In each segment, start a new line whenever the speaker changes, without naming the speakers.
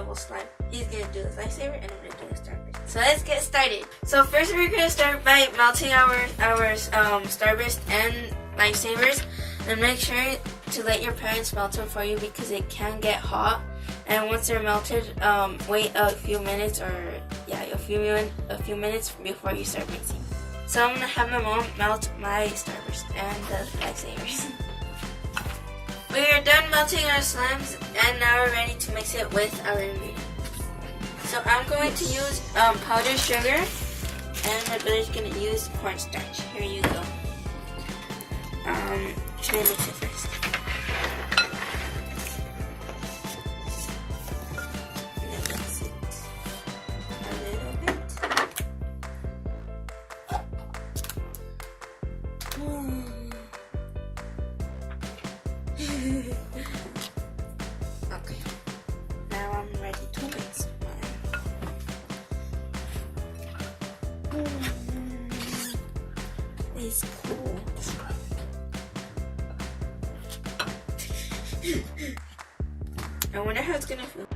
double slime. He's gonna do the lifesaver and I'm gonna do the starburst. So let's get started. So first we're gonna start by melting our starburst and lifesavers, and make sure to let your parents melt them for you because it can get hot. And once they're melted, wait a few minutes, or yeah, a few minutes before you start mixing. So I'm gonna have my mom melt my starburst and the lifesavers. We are done melting our slimes, and now we're ready to mix it with our ingredients. So I'm going to use powdered sugar, and my brother's gonna use cornstarch. Here you go. Should I mix it first? Mix it a little bit. Okay, now I'm ready to mix mine. It's cool. I wonder how it's gonna feel.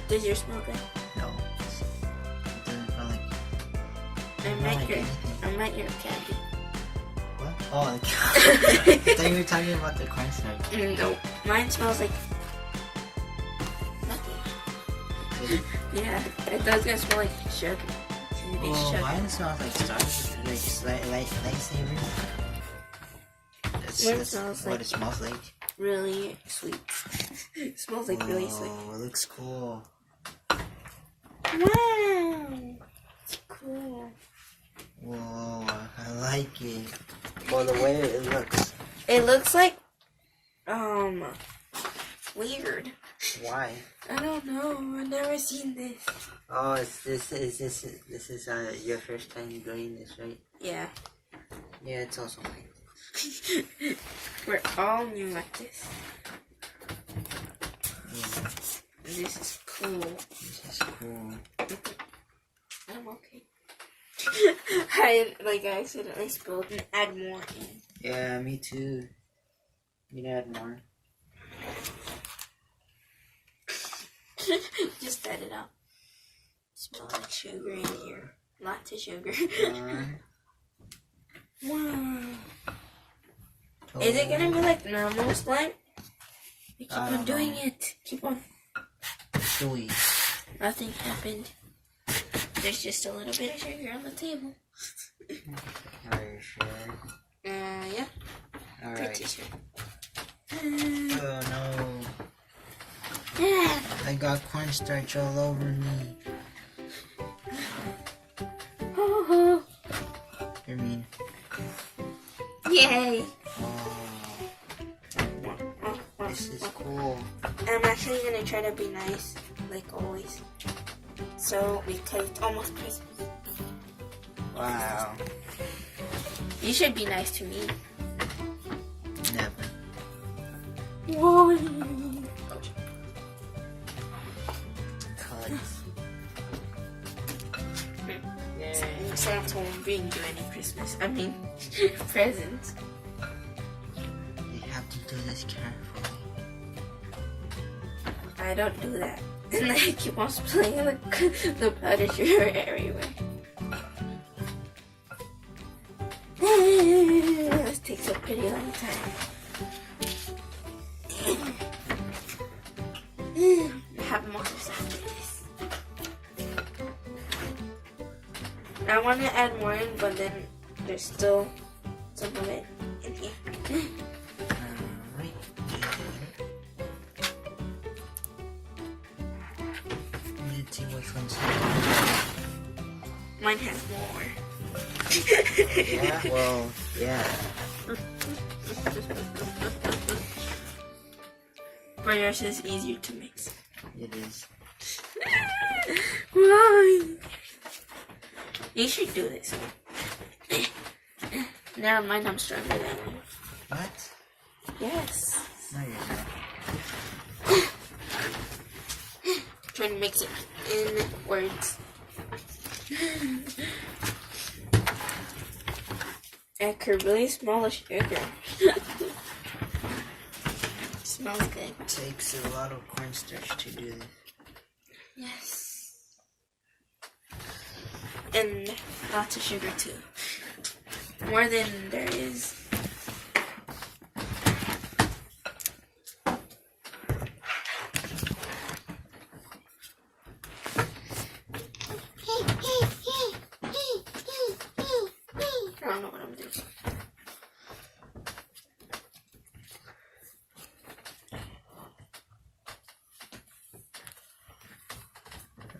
Does yours smell good?
No. It doesn't smell like...
I might your candy.
What? Oh, the candy. I thought you were talking about the cornstarch.
No, mine smells like nothing.
Really?
Yeah, I thought it was gonna smell like sugar.
Well, mine smells like starburst, like lightsaber.
Mine smells
what
like
it smells like.
really sweet. It smells like really sweet.
Oh, it looks cool.
Wow, it's cool.
Whoa, I like it. Well, the way it looks.
It looks like weird.
Why?
I don't know. I've never seen this.
Oh, this is your first time doing this, right?
Yeah.
Yeah, it's also like
We're all new at this.
yeah.
This is cool.
This is cool.
I'm okay. I accidentally spilled and add more in.
Yeah, me too. You need to add more.
Just add it out. Smells like sugar in here. Lots of sugar. Wow. Is it gonna be like normal slime? We keep on doing it. Keep on.
Chewy.
Nothing happened. There's just a little bit of sugar on the table.
Are you sure?
Yeah. Pretty
Alright.
sure.
Oh no. I got cornstarch all over me. You're mean.
Yay!
Oh, this is cool.
I'm actually gonna try to be nice, like always. So, because it's almost Christmas.
Wow.
You should be nice to me.
Never.
Whoa. Santa won't bring you any Christmas. I mean, presents.
You have to do this carefully.
I don't do that. And I keep on spilling the powder sugar everywhere. This takes a pretty long time. I have more after this. I want to add more in, but then there's still some of it in here.
Alright. Let's see which one's
Mine has more.
yeah, well, yeah.
But yours is easier to mix.
It is.
Why? You should do this one. Never mind, I'm stronger than you.
What?
Yes.
No, you're not.
Trying to mix it in words. I could really smell the sugar. smells good.
It takes a lot of cornstarch to do this.
Yes. And lots of sugar too. More than there is. I don't know what I'm doing.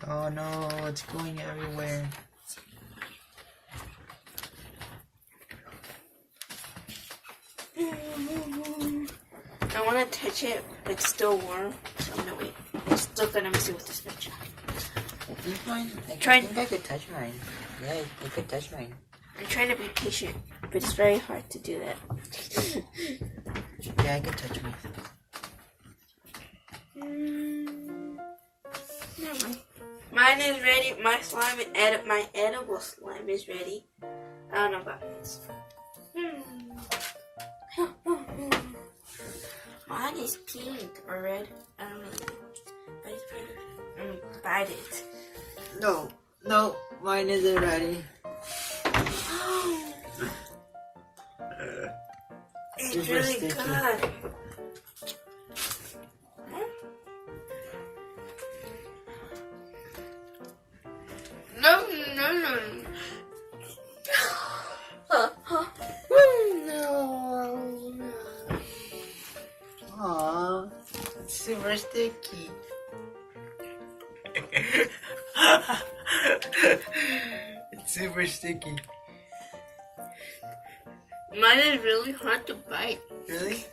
Oh no, it's going everywhere.
I want to touch it, but it's still warm, so I'm gonna wait. I'm still gonna mix it with the spatula.
You find? I
Try-
think I could touch mine. Yeah, you could touch mine.
I'm trying to be patient, but it's very hard to do that.
Yeah, I could touch mine.
Never mind. Mine is ready. My edible slime is ready. I don't know about this. Mine is pink or red. I don't know. But it's pretty. Bite it.
No, mine isn't ready.
It's
Super
really
sticky.
good. No. No.
Aww, it's super sticky. It's super sticky.
Mine is really hard to bite.
Really?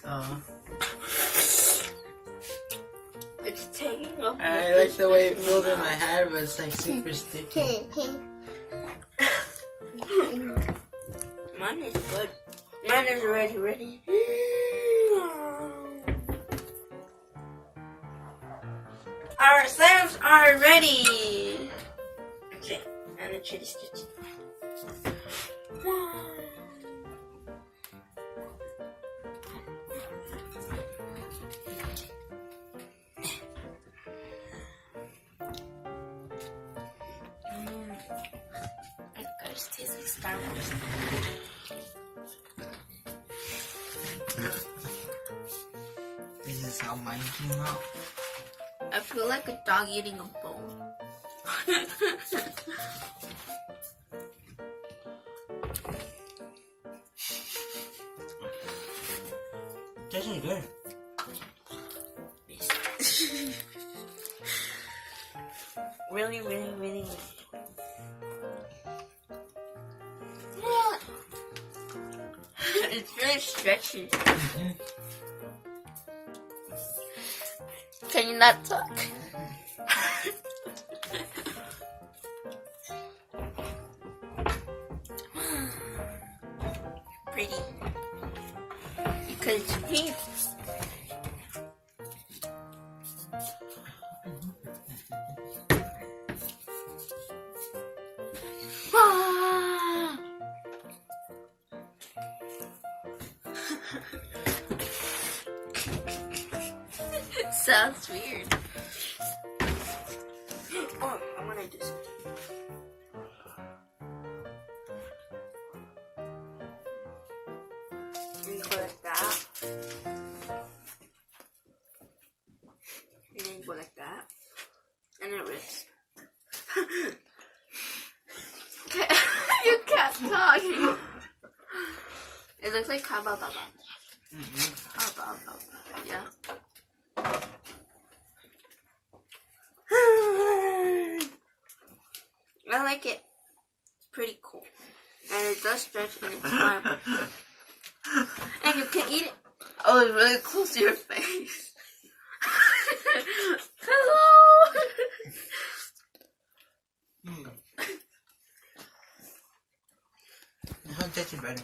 Oh.
It's taking up.
I like the way it feels in my hand, but it's like super sticky.
Mine is good. Mine is ready. Our slams are ready. Okay, and the chili stitch. It tastes like starbursts.
This is how mine came out.
I feel like a dog eating a bone.
This is good.
Really. It's really stretchy. Can you not talk? Pretty. Because it's pink. Sounds weird. Oh, I want to do something. And go like that. And then go like that. And it rips. You can't talk. It looks like kaba baba. Kaba baba. Yeah. I like it. It's pretty cool. And it does stretch and it's fun. And you can eat it. Oh, it's really close to your face. Hello!
How does it better?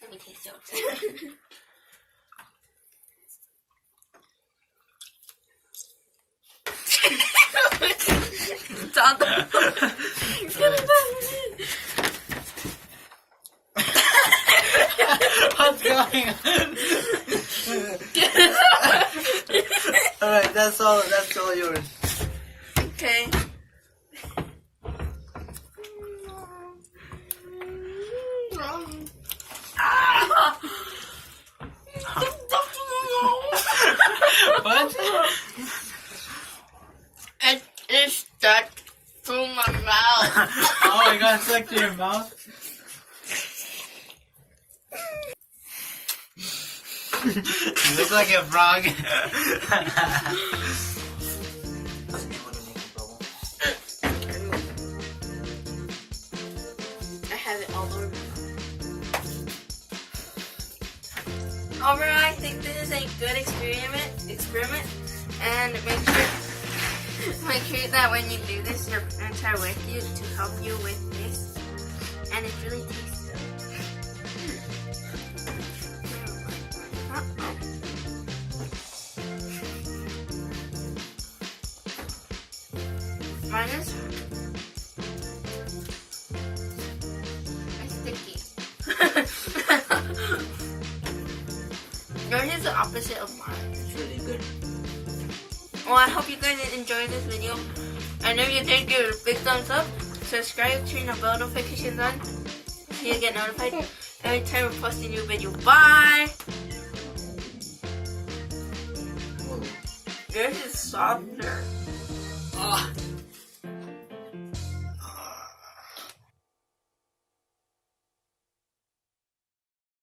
Let me taste yours. Stop. It's gonna
What's going going on? Alright, that's all yours.
Okay.
What?
It is stuck to my mouth.
Oh my god, stuck to your mouth? You look like a frog.
I have it all over. Overall, I think this is a good experiment, and make sure that when you do this, your parents are with you to help you with this, and it's really tasty. Mine is sticky. Yours is the opposite of mine.
It's really good.
Well, I hope you guys enjoyed this video. And if you did, give it a big thumbs up. Subscribe, turn the bell notifications on so you get notified every time we post a new video. Bye! Yours is softer.
Oh.